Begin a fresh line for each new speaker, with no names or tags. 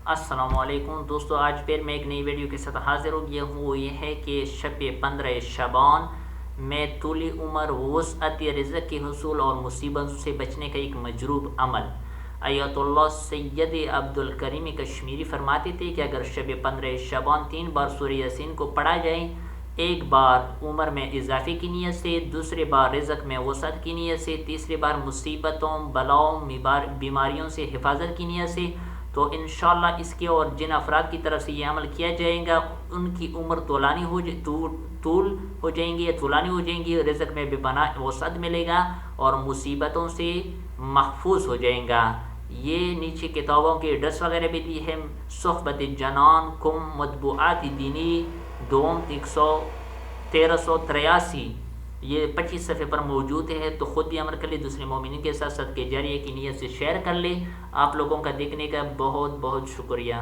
السلام علیکم دوستو، آج پھر میں ایک نئی ویڈیو کے ساتھ حاضر ہو گیا ہوں۔ وہ یہ ہے کہ شب 15 شعبان میں طولی عمر، وسعت رزق کے حصول اور مصیبتوں سے بچنے کا ایک مجروب عمل۔ آیت اللہ سید عبد الکریم کشمیری فرماتے تھے کہ اگر شب 15 شعبان 3 بار سورہ یاسین کو پڑھا جائے، ایک بار عمر میں اضافے کی نیت سے، دوسری بار رزق میں وسعت کی نیت سے، تیسری بار مصیبتوں، بلاؤں، بیماریوں سے حفاظت کی نیت سے، تو انشاءاللہ اس کے اور جن افراد کی طرف سے یہ عمل کیا جائے گا ان کی عمر طول ہو جائیں گی یا طولانی ہو جائیں گی، رزق میں بھی وسعت ملے گا اور مصیبتوں سے محفوظ ہو جائیں گا۔ یہ نیچے کتابوں کے ایڈریس وغیرہ بھی دی ہے۔ صحبت جنان کم مطبوعات دینی دوم 1383، یہ 25 صفحے پر موجود ہے، تو خود بھی عمل کر لے، دوسرے مومنین کے ساتھ صدقہ جاریہ کی نیت سے شیئر کر لے۔ آپ لوگوں کا دیکھنے کا بہت بہت شکریہ۔